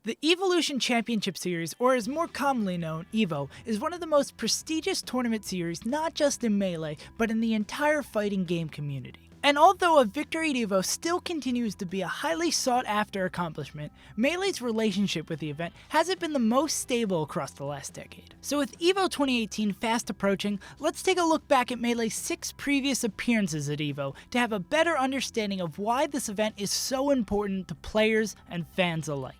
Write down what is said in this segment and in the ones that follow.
The Evolution Championship Series, or as more commonly known, EVO, is one of the most prestigious tournament series not just in Melee, but in the entire fighting game community. And although a victory at EVO still continues to be a highly sought after accomplishment, Melee's relationship with the event hasn't been the most stable across the last decade. So with EVO 2018 fast approaching, let's take a look back at Melee's 6 previous appearances at EVO to have a better understanding of why this event is so important to players and fans alike.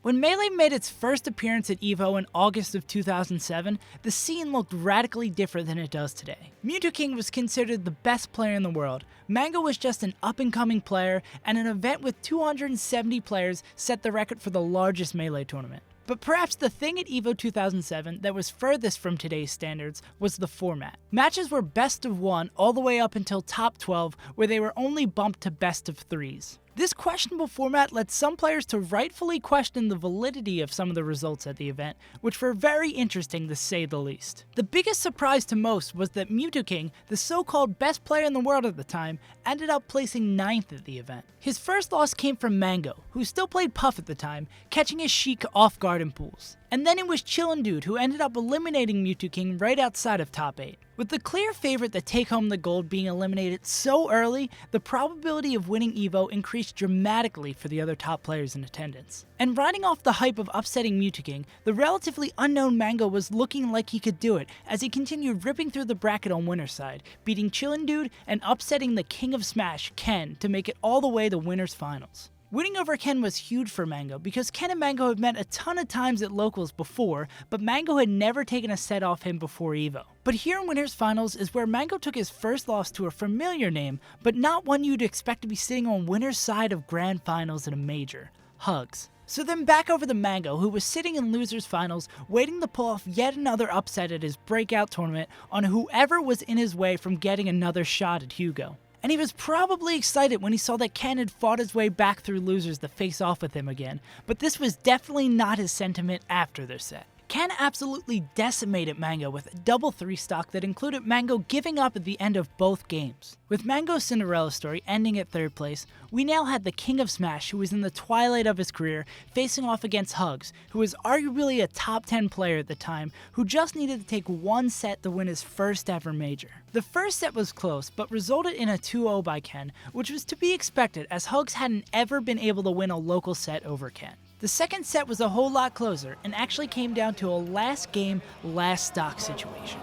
When Melee made its first appearance at EVO in August of 2007, the scene looked radically different than it does today. Mewtwo was considered the best player in the world, Mango was just an up-and-coming player, and an event with 270 players set the record for the largest Melee tournament. But perhaps the thing at EVO 2007 that was furthest from today's standards was the format. Matches were best of 1 all the way up until top 12, where they were only bumped to best of 3s. This questionable format led some players to rightfully question the validity of some of the results at the event, which were very interesting to say the least. The biggest surprise to most was that Mewtwo, the so-called best player in the world at the time, ended up placing 9th at the event. His first loss came from Mango, who still played Puff at the time, catching his Sheik off guard in pools. And then it was Chillin' Dude who ended up eliminating Mewtwo right outside of top 8. With the clear favorite to take home the gold being eliminated so early, the probability of winning EVO increased dramatically for the other top players in attendance. And riding off the hype of upsetting Mewtwo, the relatively unknown Mango was looking like he could do it as he continued ripping through the bracket on winner's side, beating Chillin' Dude and upsetting the King of Smash, Ken, to make it all the way to winners finals. Winning over Ken was huge for Mango because Ken and Mango had met a ton of times at locals before, but Mango had never taken a set off him before EVO. But here in Winners Finals is where Mango took his first loss to a familiar name, but not one you'd expect to be sitting on winner's side of Grand Finals in a major, Hugs. So then back over to Mango, who was sitting in Losers Finals, waiting to pull off yet another upset at his breakout tournament on whoever was in his way from getting another shot at Hugo. And he was probably excited when he saw that Ken had fought his way back through Losers to face off with him again, but this was definitely not his sentiment after their set. Ken absolutely decimated Mango with a double 3 stock that included Mango giving up at the end of both games. With Mango's Cinderella story ending at 3rd place, we now had the King of Smash, who was in the twilight of his career, facing off against Hugs, who was arguably a top 10 player at the time, who just needed to take 1 set to win his first ever major. The first set was close, but resulted in a 2-0 by Ken, which was to be expected as Hugs hadn't ever been able to win a local set over Ken. The second set was a whole lot closer and actually came down to a last game, last stock situation.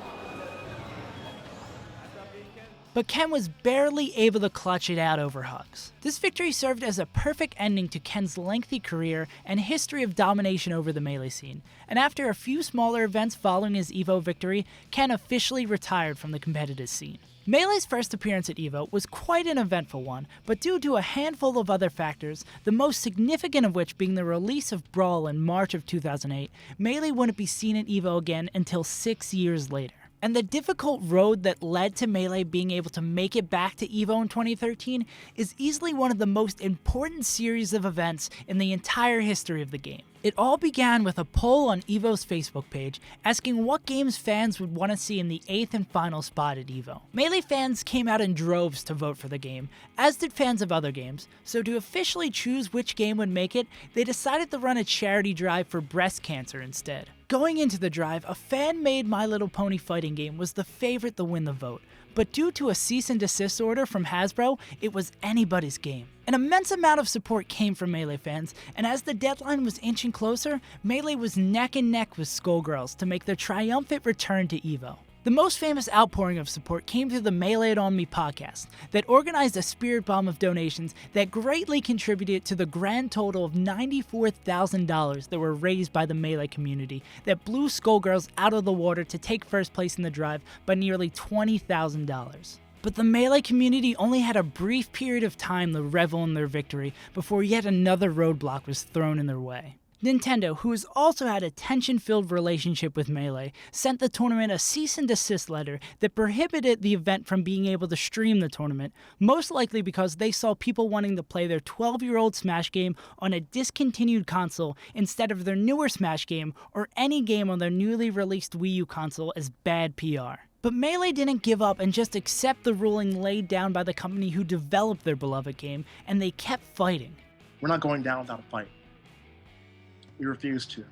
But Ken was barely able to clutch it out over Hugs. This victory served as a perfect ending to Ken's lengthy career and history of domination over the Melee scene, and after a few smaller events following his EVO victory, Ken officially retired from the competitive scene. Melee's first appearance at EVO was quite an eventful one, but due to a handful of other factors, the most significant of which being the release of Brawl in March of 2008, Melee wouldn't be seen at EVO again until 6 years later. And the difficult road that led to Melee being able to make it back to EVO in 2013 is easily one of the most important series of events in the entire history of the game. It all began with a poll on EVO's Facebook page asking what games fans would want to see in the 8th and final spot at EVO. Melee fans came out in droves to vote for the game, as did fans of other games, so to officially choose which game would make it, they decided to run a charity drive for breast cancer instead. Going into the drive, a fan-made My Little Pony fighting game was the favorite to win the vote, but due to a cease and desist order from Hasbro, it was anybody's game. An immense amount of support came from Melee fans, and as the deadline was inching closer, Melee was neck and neck with Skullgirls to make their triumphant return to EVO. The most famous outpouring of support came through the Melee It On Me podcast that organized a spirit bomb of donations that greatly contributed to the grand total of $94,000 that were raised by the Melee community that blew Skullgirls out of the water to take first place in the drive by nearly $20,000. But the Melee community only had a brief period of time to revel in their victory before yet another roadblock was thrown in their way. Nintendo, who has also had a tension-filled relationship with Melee, sent the tournament a cease and desist letter that prohibited the event from being able to stream the tournament, most likely because they saw people wanting to play their 12-year-old Smash game on a discontinued console instead of their newer Smash game or any game on their newly released Wii U console as bad PR. But Melee didn't give up and just accept the ruling laid down by the company who developed their beloved game, and they kept fighting. We're not going down without a fight. We refuse to.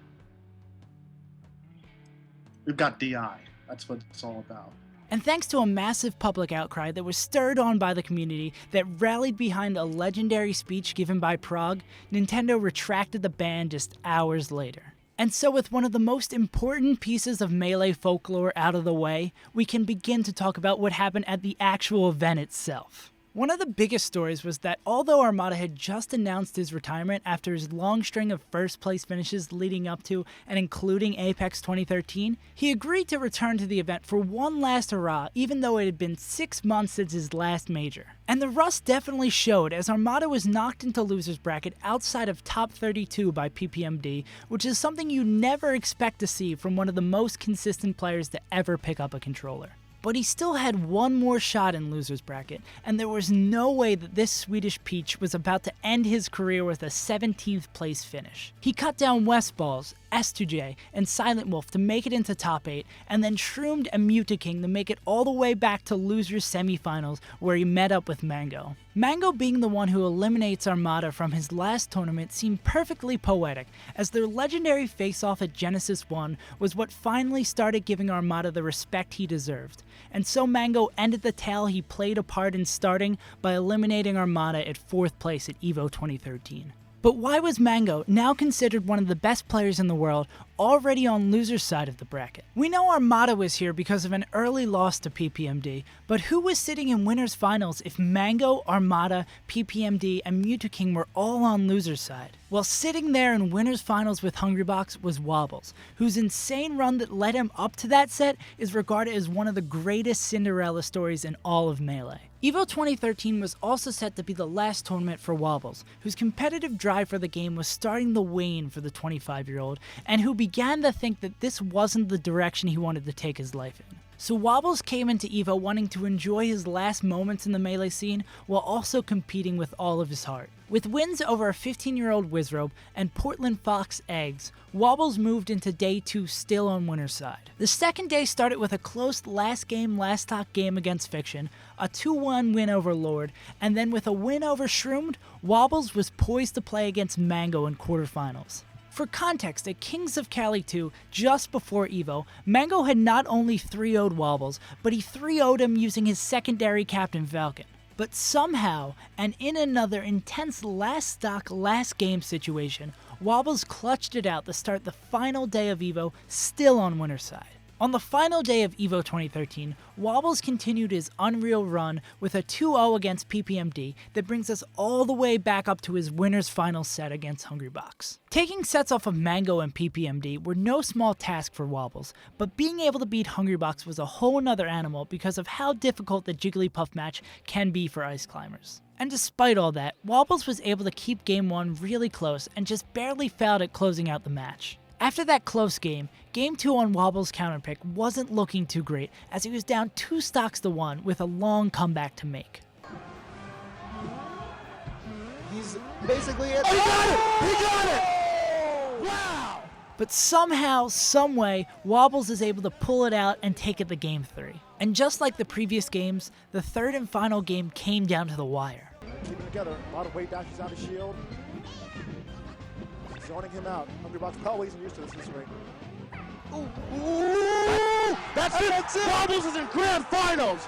We've got DI. That's what it's all about. And thanks to a massive public outcry that was stirred on by the community that rallied behind a legendary speech given by Prague, Nintendo retracted the ban just hours later. And so with one of the most important pieces of Melee folklore out of the way, we can begin to talk about what happened at the actual event itself. One of the biggest stories was that although Armada had just announced his retirement after his long string of first place finishes leading up to and including Apex 2013, he agreed to return to the event for one last hurrah even though it had been 6 months since his last major. And the rust definitely showed as Armada was knocked into loser's bracket outside of top 32 by PPMD, which is something you never expect to see from one of the most consistent players to ever pick up a controller. But he still had one more shot in loser's bracket, and there was no way that this Swedish peach was about to end his career with a 17th place finish. He cut down Westballs, S2J, and Silent Wolf to make it into top 8, and then shroomed and Mutaking to make it all the way back to loser's semifinals where he met up with Mango. Mango being the one who eliminates Armada from his last tournament seemed perfectly poetic, as their legendary face-off at Genesis 1 was what finally started giving Armada the respect he deserved. And so Mango ended the tale he played a part in starting by eliminating Armada at 4th place at EVO 2013. But why was Mango, now considered one of the best players in the world, already on loser's side of the bracket? We know Armada was here because of an early loss to PPMD, but who was sitting in winners finals if Mango, Armada, PPMD, and Mutaking were all on loser's side? Well, sitting there in winners finals with Hungrybox was Wobbles, whose insane run that led him up to that set is regarded as one of the greatest Cinderella stories in all of Melee. EVO 2013 was also set to be the last tournament for Wobbles, whose competitive drive for the game was starting to wane for the 25-year-old, and who began to think that this wasn't the direction he wanted to take his life in. So Wobbles came into EVO wanting to enjoy his last moments in the Melee scene while also competing with all of his heart. With wins over a 15-year-old Wizrobe and Portland Fox Eggs, Wobbles moved into day 2 still on winner's side. The second day started with a close last game last talk game against Fiction, a 2-1 win over Lord, and then with a win over Shroomed, Wobbles was poised to play against Mango in quarterfinals. For context, at Kings of Cali 2, just before EVO, Mango had not only 3-0'd Wobbles, but he 3-0'd him using his secondary Captain Falcon. But somehow, and in another intense last stock, last game situation, Wobbles clutched it out to start the final day of EVO still on winner's side. On the final day of EVO 2013, Wobbles continued his unreal run with a 2-0 against PPMD that brings us all the way back up to his winner's final set against Hungrybox. Taking sets off of Mango and PPMD were no small task for Wobbles, but being able to beat Hungrybox was a whole nother animal because of how difficult the Jigglypuff match can be for Ice Climbers. And despite all that, Wobbles was able to keep Game 1 really close and just barely failed at closing out the match. After that close game, Game 2 on Wobble's counterpick wasn't looking too great as he was down 2 stocks to 1 with a long comeback to make. He's basically it. Oh, he got it! He got it! Wow! But somehow, someway, Wobbles is able to pull it out and take it to Game 3. And just like the previous games, the third and final game came down to the wire. Keeping together, a lot of weight dashes out of shield. Zoning him out. Hungrybox probably isn't used to this rate. Ooh, that's it! Wobbles is in grand finals!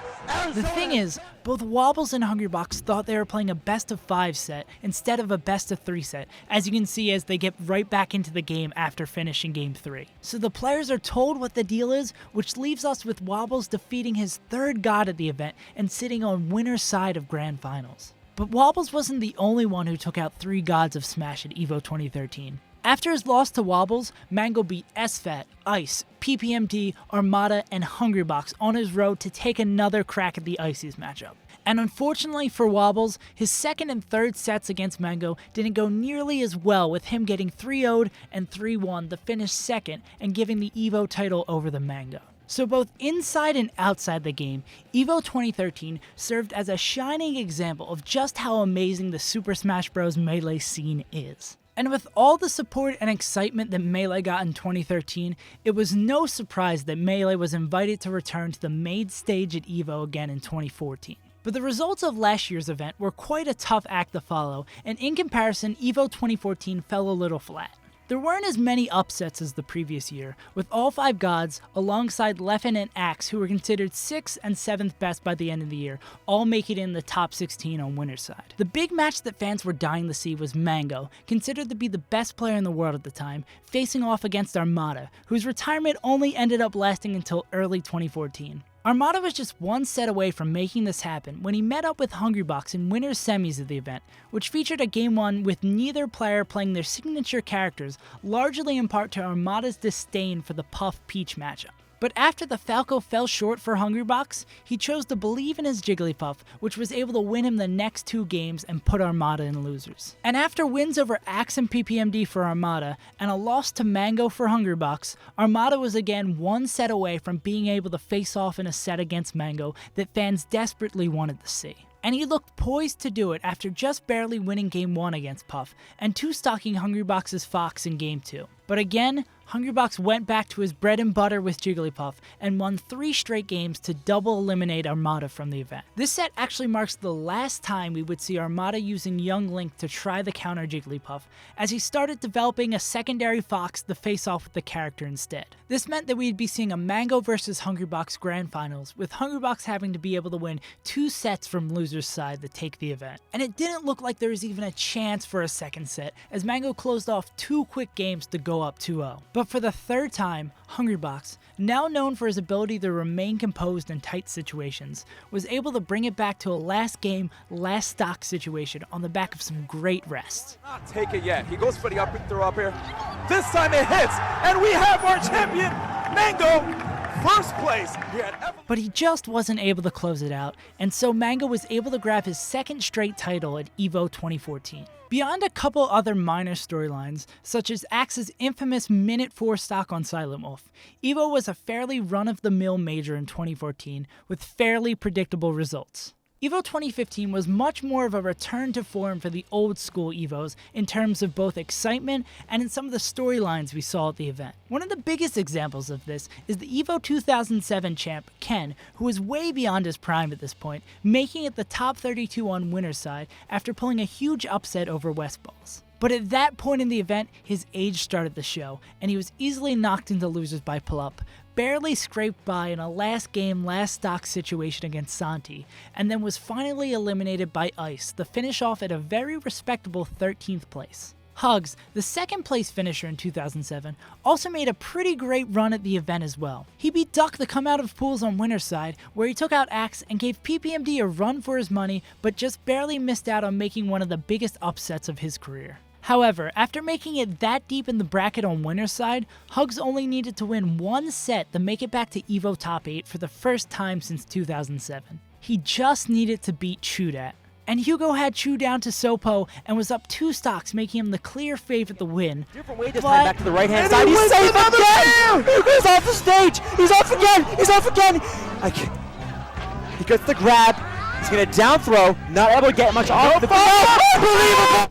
The thing is, both Wobbles and Hungrybox thought they were playing a best of 5 set instead of a best of 3 set, as you can see as they get right back into the game after finishing Game 3. So the players are told what the deal is, which leaves us with Wobbles defeating his 3rd god at the event and sitting on winner's side of grand finals. But Wobbles wasn't the only one who took out 3 gods of Smash at EVO 2013. After his loss to Wobbles, Mango beat SFAT, Ice, PPMD, Armada, and Hungrybox on his road to take another crack at the Ices matchup. And unfortunately for Wobbles, his 2nd and 3rd sets against Mango didn't go nearly as well, with him getting 3-0'd and 3-1 to finish 2nd and giving the EVO title over the Mango. So both inside and outside the game, EVO 2013 served as a shining example of just how amazing the Super Smash Bros. Melee scene is. And with all the support and excitement that Melee got in 2013, it was no surprise that Melee was invited to return to the main stage at EVO again in 2014. But the results of last year's event were quite a tough act to follow, and in comparison, EVO 2014 fell a little flat. There weren't as many upsets as the previous year, with all 5 gods, alongside Leffen and Axe, who were considered 6th and 7th best by the end of the year, all making it in the top 16 on winner's side. The big match that fans were dying to see was Mango, considered to be the best player in the world at the time, facing off against Armada, whose retirement only ended up lasting until early 2014. Armada was just one set away from making this happen when he met up with Hungrybox in winners semis of the event, which featured a Game 1 with neither player playing their signature characters, largely in part to Armada's disdain for the Puff Peach matchup. But after the Falco fell short for Hungrybox, he chose to believe in his Jigglypuff, which was able to win him the next 2 games and put Armada in losers. And after wins over Axe and PPMD for Armada, and a loss to Mango for Hungrybox, Armada was again one set away from being able to face off in a set against Mango that fans desperately wanted to see. And he looked poised to do it after just barely winning Game 1 against Puff, and 2-stocking Hungrybox's Fox in Game 2. But again, Hungrybox went back to his bread and butter with Jigglypuff and won 3 straight games to double eliminate Armada from the event. This set actually marks the last time we would see Armada using Young Link to try the counter Jigglypuff, as he started developing a secondary Fox to face off with the character instead. This meant that we'd be seeing a Mango vs Hungrybox Grand Finals, with Hungrybox having to be able to win 2 sets from loser's side to take the event. And it didn't look like there was even a chance for a second set, as Mango closed off 2 quick games to go up 2-0. But for the 3rd time, Hungrybox, now known for his ability to remain composed in tight situations, was able to bring it back to a last game, last stock situation on the back of some great rests. Not take it yet. He goes for the up throw up here. This time it hits, and we have our champion, Mango, first place. But he just wasn't able to close it out, and so Mango was able to grab his 2nd straight title at EVO 2014. Beyond a couple other minor storylines, such as Axe's infamous Minute 4 stock on Silent Wolf, EVO was a fairly run-of-the-mill major in 2014 with fairly predictable results. EVO 2015 was much more of a return to form for the old school EVOs in terms of both excitement and in some of the storylines we saw at the event. One of the biggest examples of this is the EVO 2007 champ, Ken, who was way beyond his prime at this point, making it the top 32 on winner's side after pulling a huge upset over Westballs. But at that point in the event, his age started to show, and he was easily knocked into losers by Pull-Up, barely scraped by in a last game, last stock situation against Santi, and then was finally eliminated by Ice to finish off at a very respectable 13th place. Hugs, the 2nd place finisher in 2007, also made a pretty great run at the event as well. He beat Duck to come out of pools on winner's side, where he took out Axe and gave PPMD a run for his money, but just barely missed out on making one of the biggest upsets of his career. However, after making it that deep in the bracket on winner's side, Hugs only needed to win 1 set to make it back to EVO top 8 for the first time since 2007. He just needed to beat Chudat. And Hugo had Chu down to Sopo and was up 2 stocks, making him the clear favorite to win. Different way this time, back to the right-hand side. He's safe again! He's off the stage! He's off again! He's off again! He gets the grab. He's gonna down throw. Not able to get much off the unbelievable!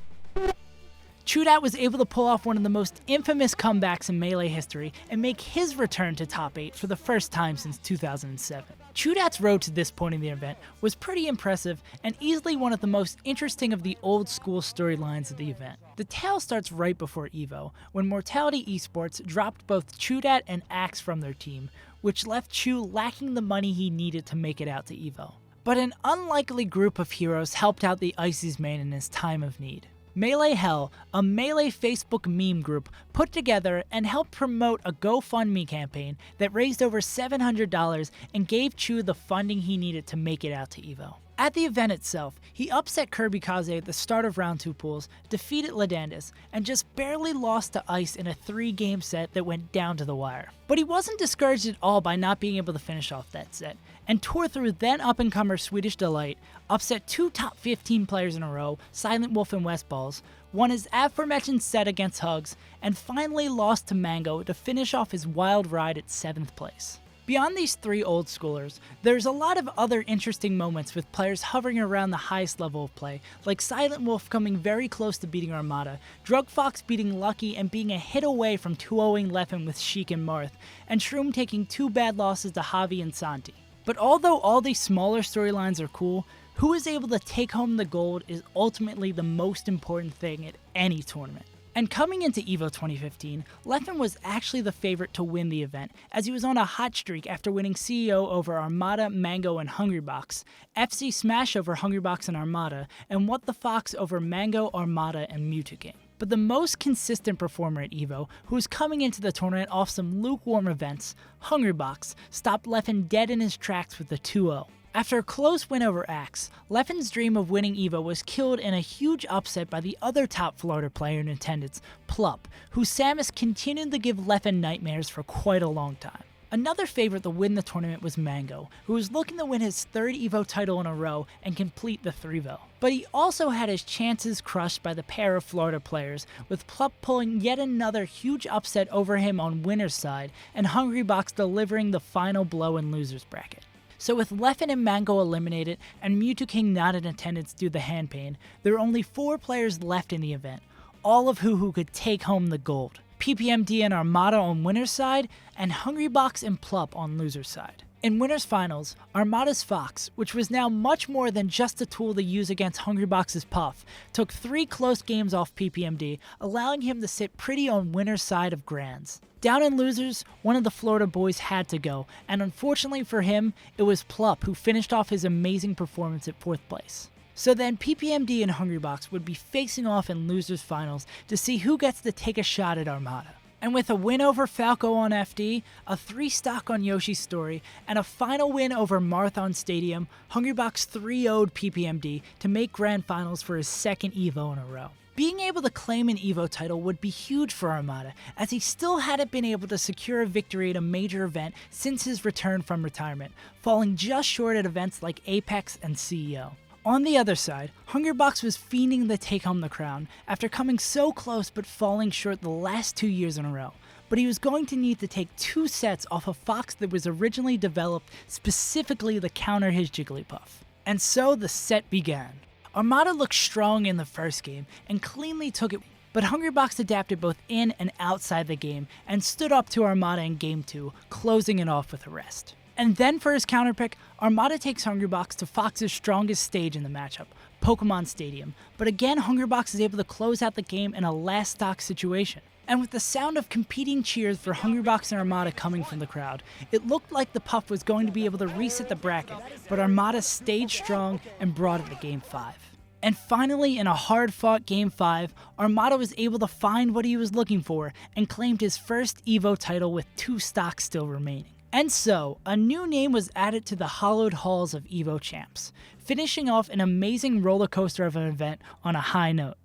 Chudat was able to pull off one of the most infamous comebacks in Melee history and make his return to top 8 for the first time since 2007. Chudat's road to this point in the event was pretty impressive and easily one of the most interesting of the old school storylines of the event. The tale starts right before EVO, when Mortality Esports dropped both Chudat and Axe from their team, which left Chu lacking the money he needed to make it out to EVO. But an unlikely group of heroes helped out the Ices main in his time of need. Melee Hell, a Melee Facebook meme group, put together and helped promote a GoFundMe campaign that raised over $700 and gave Chu the funding he needed to make it out to EVO. At the event itself, he upset Kirby Kaze at the start of round 2 pools, defeated Ladandis, and just barely lost to Ice in a 3-game set that went down to the wire. But he wasn't discouraged at all by not being able to finish off that set, and tore through then up-and-comer Swedish Delight, upset 2 top 15 players in a row, Silent Wolf and Westballs, won his aforementioned set against Hugs, and finally lost to Mango to finish off his wild ride at 7th place. Beyond these 3 old schoolers, there's a lot of other interesting moments with players hovering around the highest level of play, like Silent Wolf coming very close to beating Armada, Drug Fox beating Lucky and being a hit away from 2-0ing Leffen with Sheik and Marth, and Shroom taking 2 bad losses to Javi and Santi. But although all these smaller storylines are cool, who is able to take home the gold is ultimately the most important thing at any tournament. And coming into EVO 2015, Leffen was actually the favorite to win the event, as he was on a hot streak after winning CEO over Armada, Mango, and Hungrybox, FC Smash over Hungrybox and Armada, and What the Fox over Mango, Armada, and Mewtwo. But the most consistent performer at EVO, who was coming into the tournament off some lukewarm events, Hungrybox, stopped Leffen dead in his tracks with a 2-0. After a close win over Axe, Leffen's dream of winning EVO was killed in a huge upset by the other top Florida player in attendance, Plup, who Samus continued to give Leffen nightmares for quite a long time. Another favorite to win the tournament was Mango, who was looking to win his third EVO title in a row and complete the 3-0. But he also had his chances crushed by the pair of Florida players, with Plup pulling yet another huge upset over him on winner's side, and Hungrybox delivering the final blow in loser's bracket. So with Leffen and Mango eliminated and Mewtwo not in attendance due to the hand pain, there are only 4 players left in the event, all of who could take home the gold. PPMD and Armada on winner's side, and Hungrybox and Plup on loser's side. In winner's finals, Armada's Fox, which was now much more than just a tool to use against Hungrybox's Puff, took 3 close games off PPMD, allowing him to sit pretty on winner's side of Grands. Down in losers, one of the Florida boys had to go, and unfortunately for him, it was Plup who finished off his amazing performance at 4th place. So then PPMD and Hungrybox would be facing off in losers finals to see who gets to take a shot at Armada. And with a win over Falco on FD, a 3-stock on Yoshi's Story, and a final win over Marathon Stadium, Hungrybox 3-0'd PPMD to make Grand Finals for his 2nd EVO in a row. Being able to claim an EVO title would be huge for Armada, as he still hadn't been able to secure a victory at a major event since his return from retirement, falling just short at events like Apex and CEO. On the other side, Hungrybox was fiending to take home the crown after coming so close but falling short the last 2 years in a row. But he was going to need to take 2 sets off a Fox that was originally developed specifically to counter his Jigglypuff. And so the set began. Armada looked strong in the first game and cleanly took it, but Hungrybox adapted both in and outside the game and stood up to Armada in Game 2, closing it off with a rest. And then for his counterpick, Armada takes Hungrybox to Fox's strongest stage in the matchup, Pokemon Stadium, but again Hungrybox is able to close out the game in a last stock situation. And with the sound of competing cheers for Hungrybox and Armada coming from the crowd, it looked like the Puff was going to be able to reset the bracket, but Armada stayed strong and brought it to Game 5. And finally, in a hard-fought Game 5, Armada was able to find what he was looking for and claimed his first EVO title with 2 stocks still remaining. And so, a new name was added to the hallowed halls of EVO champs, finishing off an amazing roller coaster of an event on a high note.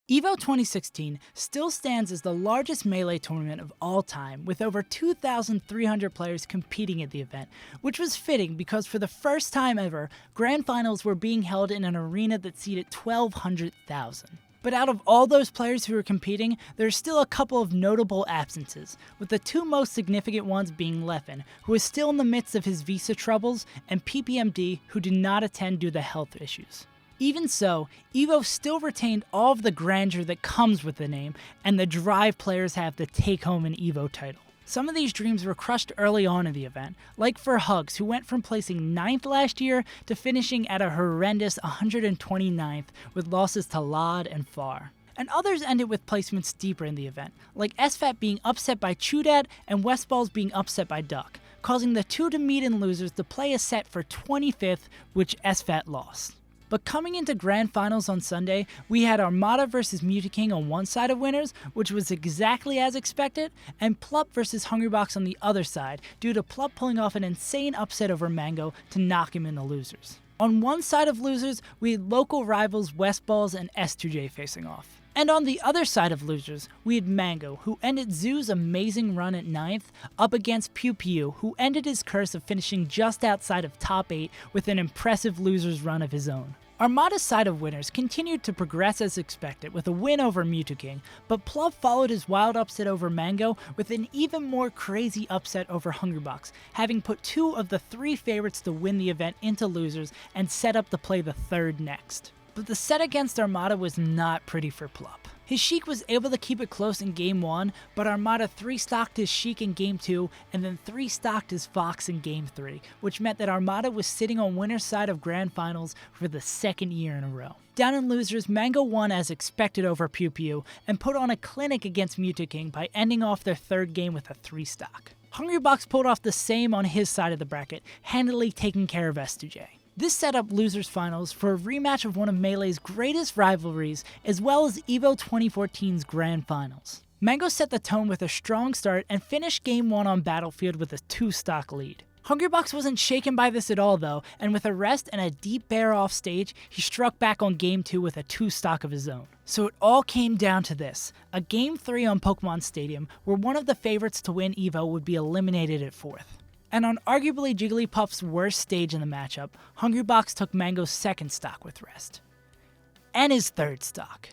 EVO 2016 still stands as the largest Melee tournament of all time, with over 2,300 players competing at the event, which was fitting because for the first time ever, Grand Finals were being held in an arena that seated 1,200,000. But out of all those players who were competing, there's still a couple of notable absences, with the 2 most significant ones being Leffen, who is still in the midst of his visa troubles, and PPMD, who did not attend due to health issues. Even so, EVO still retained all of the grandeur that comes with the name, and the drive players have to take home an EVO title. Some of these dreams were crushed early on in the event, like for Hugs, who went from placing 9th last year to finishing at a horrendous 129th with losses to Lod and Far. And others ended with placements deeper in the event, like SFAT being upset by Chudad and Westballs being upset by Duck, causing the 2 to meet in losers to play a set for 25th, which SFAT lost. But coming into Grand Finals on Sunday, we had Armada vs Mewtwo on one side of winners, which was exactly as expected, and Plup vs Hungrybox on the other side, due to Plup pulling off an insane upset over Mango to knock him in the losers. On one side of losers, we had local rivals Westballs and S2J facing off. And on the other side of losers, we had Mango, who ended Zoo's amazing run at 9th, up against Pew Pew, who ended his curse of finishing just outside of top 8 with an impressive losers run of his own. Armada's side of winners continued to progress as expected with a win over Mewtwo, but Plup followed his wild upset over Mango with an even more crazy upset over Hungrybox, having put 2 of the 3 favorites to win the event into losers and set up to play the 3rd next. But the set against Armada was not pretty for Plup. His Sheik was able to keep it close in Game 1, but Armada 3-stocked his Sheik in Game 2 and then 3-stocked his Fox in Game 3, which meant that Armada was sitting on winner's side of Grand Finals for the second year in a row. Down in losers, Mango won as expected over Pew Pew and put on a clinic against Mutaking by ending off their third game with a 3-stock. Hungrybox pulled off the same on his side of the bracket, handily taking care of S2J. This set up losers finals for a rematch of one of Melee's greatest rivalries, as well as EVO 2014's grand finals. Mango set the tone with a strong start and finished Game 1 on Battlefield with a 2-stock lead. Hungrybox wasn't shaken by this at all though, and with a rest and a deep bear off stage, he struck back on Game 2 with a 2-stock of his own. So it all came down to this, a Game 3 on Pokemon Stadium where one of the favorites to win EVO would be eliminated at 4th. And on arguably Jigglypuff's worst stage in the matchup, Hungrybox took Mango's 2nd stock with rest. And his 3rd stock.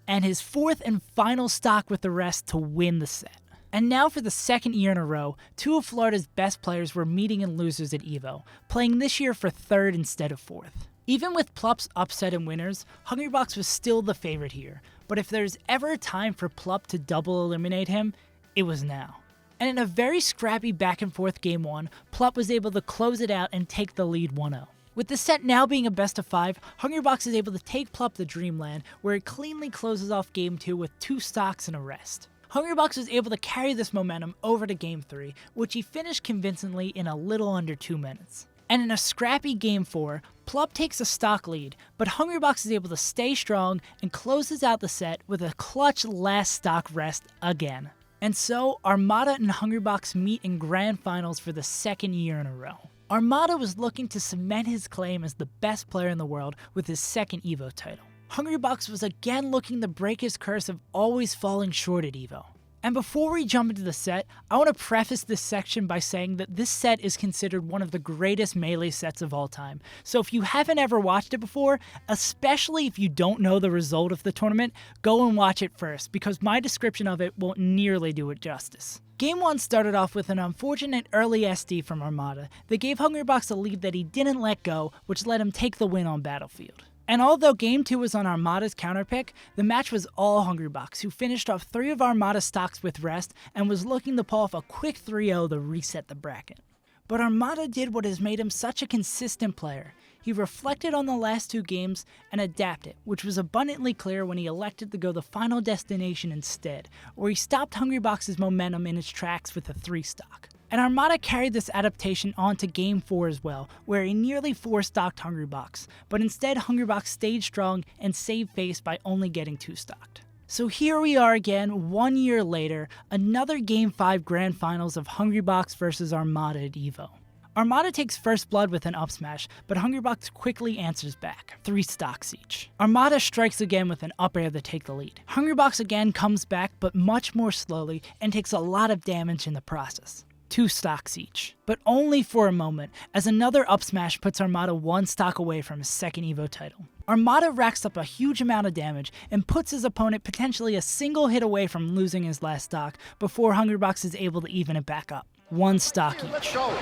And his 4th and final stock with the rest to win the set. And now for the second year in a row, two of Florida's best players were meeting in losers at EVO, playing this year for 3rd instead of 4th. Even with Plup's upset in winners, Hungrybox was still the favorite here, but if there's ever a time for Plup to double eliminate him, it was now. And in a very scrappy back and forth Game 1, Plup was able to close it out and take the lead 1-0. With the set now being a best of 5, Hungrybox is able to take Plup to Dreamland, where it cleanly closes off Game 2 with 2 stocks and a rest. Hungrybox was able to carry this momentum over to Game 3, which he finished convincingly in a little under 2 minutes. And in a scrappy Game 4, Plup takes a stock lead, but Hungrybox is able to stay strong and closes out the set with a clutch last stock rest again. And so, Armada and Hungrybox meet in grand finals for the second year in a row. Armada was looking to cement his claim as the best player in the world with his second EVO title. Hungrybox was again looking to break his curse of always falling short at EVO. And before we jump into the set, I want to preface this section by saying that this set is considered one of the greatest Melee sets of all time. So if you haven't ever watched it before, especially if you don't know the result of the tournament, go and watch it first, because my description of it won't nearly do it justice. Game 1 started off with an unfortunate early SD from Armada that gave Hungrybox a lead that he didn't let go, which let him take the win on Battlefield. And although Game 2 was on Armada's counterpick, the match was all Hungrybox, who finished off 3 of Armada's stocks with rest and was looking to pull off a quick 3-0 to reset the bracket. But Armada did what has made him such a consistent player. He reflected on the last 2 games and adapted, which was abundantly clear when he elected to go the Final Destination instead, where he stopped Hungrybox's momentum in its tracks with a 3-stock. And Armada carried this adaptation on to Game 4 as well, where he nearly 4-stocked Hungrybox, but instead Hungrybox stayed strong and saved face by only getting 2-stocked. So here we are again, 1 year later, another Game 5 Grand Finals of Hungrybox versus Armada at EVO. Armada takes first blood with an up smash, but Hungrybox quickly answers back, 3 stocks each. Armada strikes again with an up air to take the lead. Hungrybox again comes back, but much more slowly, and takes a lot of damage in the process. 2 stocks each, but only for a moment, as another up smash puts Armada 1 stock away from his second EVO title. Armada racks up a huge amount of damage and puts his opponent potentially a single hit away from losing his last stock before Hungrybox is able to even it back up. 1 stock each. Let's go.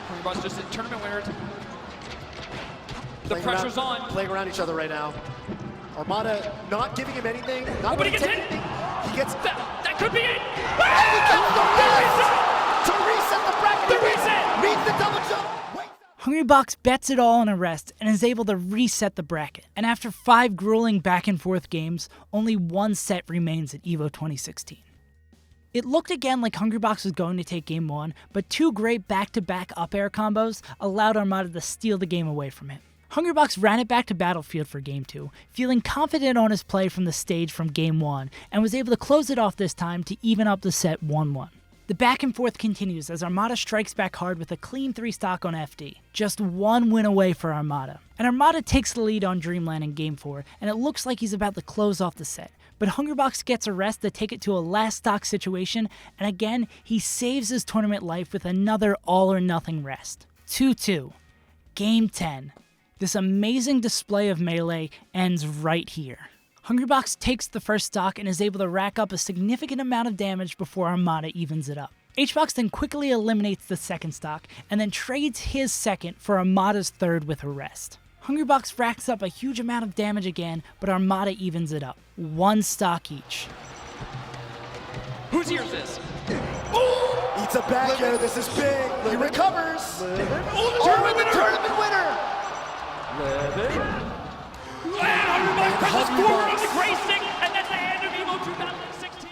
Hungrybox just a tournament winner. The pressure's on. Playing around each other right now. Armada not giving him anything. Not but he gets hit. anything. He gets That could be it. and he gets the rest to reset the bracket. The reset. Meets the double jump. Wait. Hungrybox bets it all on a rest and is able to reset the bracket. And after 5 grueling back and forth games, only 1 set remains at EVO 2016. It looked again like Hungrybox was going to take Game 1, but 2 great back-to-back up air combos allowed Armada to steal the game away from him. Hungrybox ran it back to Battlefield for Game 2, feeling confident on his play from the stage from Game 1, and was able to close it off this time to even up the set 1-1. The back and forth continues as Armada strikes back hard with a clean 3-stock on FD, just 1 win away for Armada. And Armada takes the lead on Dreamland in Game 4, and it looks like he's about to close off the set. But Hungrybox gets a rest to take it to a last stock situation, and again, he saves his tournament life with another all-or-nothing rest. 2-2. Game 10. This amazing display of Melee ends right here. Hungrybox takes the first stock and is able to rack up a significant amount of damage before Armada evens it up. HBox then quickly eliminates the second stock, and then trades his second for Armada's third with a rest. Hungrybox racks up a huge amount of damage again, but Armada evens it up. 1 stock each. Whose ear is this? Eats a back air. This is big. He recovers. Oh, the tournament winner! And Hungrybox presses forward on the gray stick, and that's the end of EVO 2016.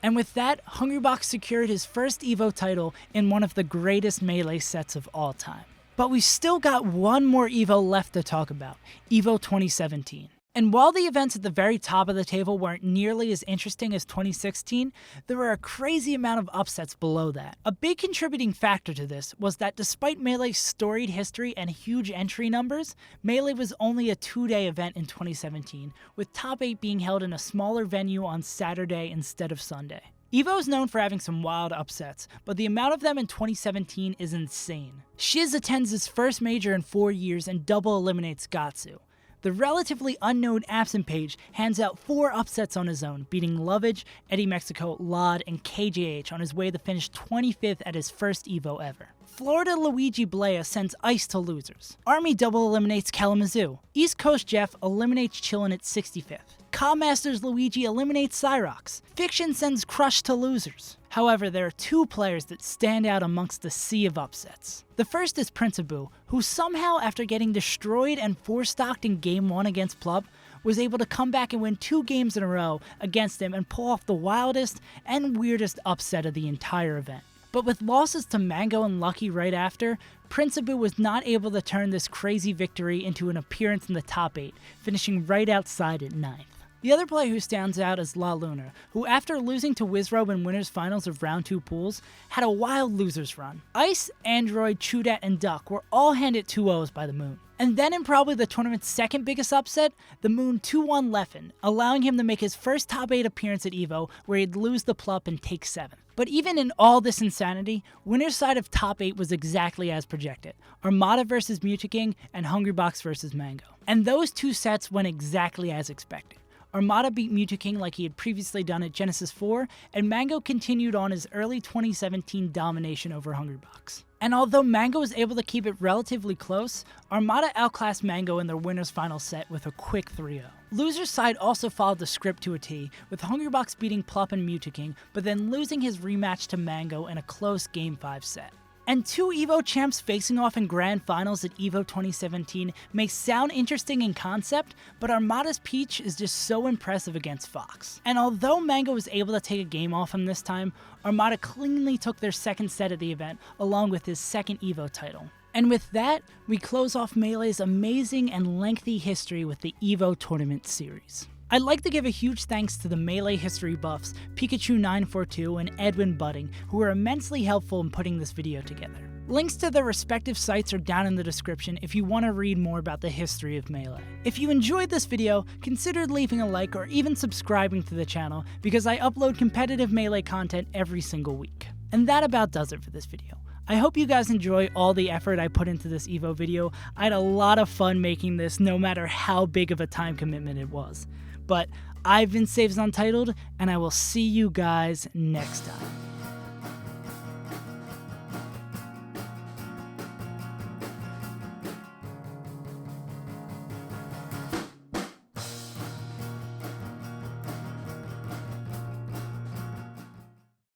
And with that, Hungrybox secured his first EVO title in one of the greatest Melee sets of all time. But we still got one more EVO left to talk about, EVO 2017. And while the events at the very top of the table weren't nearly as interesting as 2016, there were a crazy amount of upsets below that. A big contributing factor to this was that despite Melee's storied history and huge entry numbers, Melee was only a 2-day event in 2017, with top 8 being held in a smaller venue on Saturday instead of Sunday. EVO is known for having some wild upsets, but the amount of them in 2017 is insane. Shiz attends his first major in 4 years and double eliminates Gatsu. The relatively unknown Absent Page hands out 4 upsets on his own, beating Lovage, Eddie Mexico, Lod, and KJH on his way to finish 25th at his first EVO ever. Florida Luigi Blea sends Ice to losers. Army double eliminates Kalamazoo. East Coast Jeff eliminates Chillin at 65th. Commasters Luigi eliminates Cyrox. Fiction sends Crush to losers. However, there are 2 players that stand out amongst the sea of upsets. The first is Principoo, who somehow, after getting destroyed and 4-stocked in Game 1 against Plup, was able to come back and win 2 games in a row against him and pull off the wildest and weirdest upset of the entire event. But with losses to Mango and Lucky right after, Principoo was not able to turn this crazy victory into an appearance in the top 8, finishing right outside at 9th. The other player who stands out is La Luna, who after losing to Wizrobe in winners finals of round 2 pools, had a wild losers run. Ice, Android, Chudat, and Duck were all handed 2-0s by the Moon. And then in probably the tournament's second biggest upset, the Moon 2-1 Leffen, allowing him to make his first top 8 appearance at EVO, where he'd lose the Plup and take 7. But even in all this insanity, winner's side of top 8 was exactly as projected. Armada versus Mutaking and Hungrybox versus Mango. And those 2 sets went exactly as expected. Armada beat Mutaking like he had previously done at Genesis 4, and Mango continued on his early 2017 domination over Hungrybox. And although Mango was able to keep it relatively close, Armada outclassed Mango in their winner's final set with a quick 3-0. Loser's side also followed the script to a T, with Hungrybox beating Plup and Mutaking, but then losing his rematch to Mango in a close Game 5 set. And 2 EVO champs facing off in grand finals at EVO 2017 may sound interesting in concept, but Armada's Peach is just so impressive against Fox. And although Mango was able to take a game off him this time, Armada cleanly took their second set at the event, along with his second EVO title. And with that, we close off Melee's amazing and lengthy history with the EVO Tournament Series. I'd like to give a huge thanks to the Melee history buffs, Pikachu942 and Edwin Budding, who were immensely helpful in putting this video together. Links to their respective sites are down in the description if you want to read more about the history of Melee. If you enjoyed this video, consider leaving a like or even subscribing to the channel, because I upload competitive Melee content every single week. And that about does it for this video. I hope you guys enjoy all the effort I put into this EVO video. I had a lot of fun making this, no matter how big of a time commitment it was. But I've been SaveAsUntitled, and I will see you guys next time.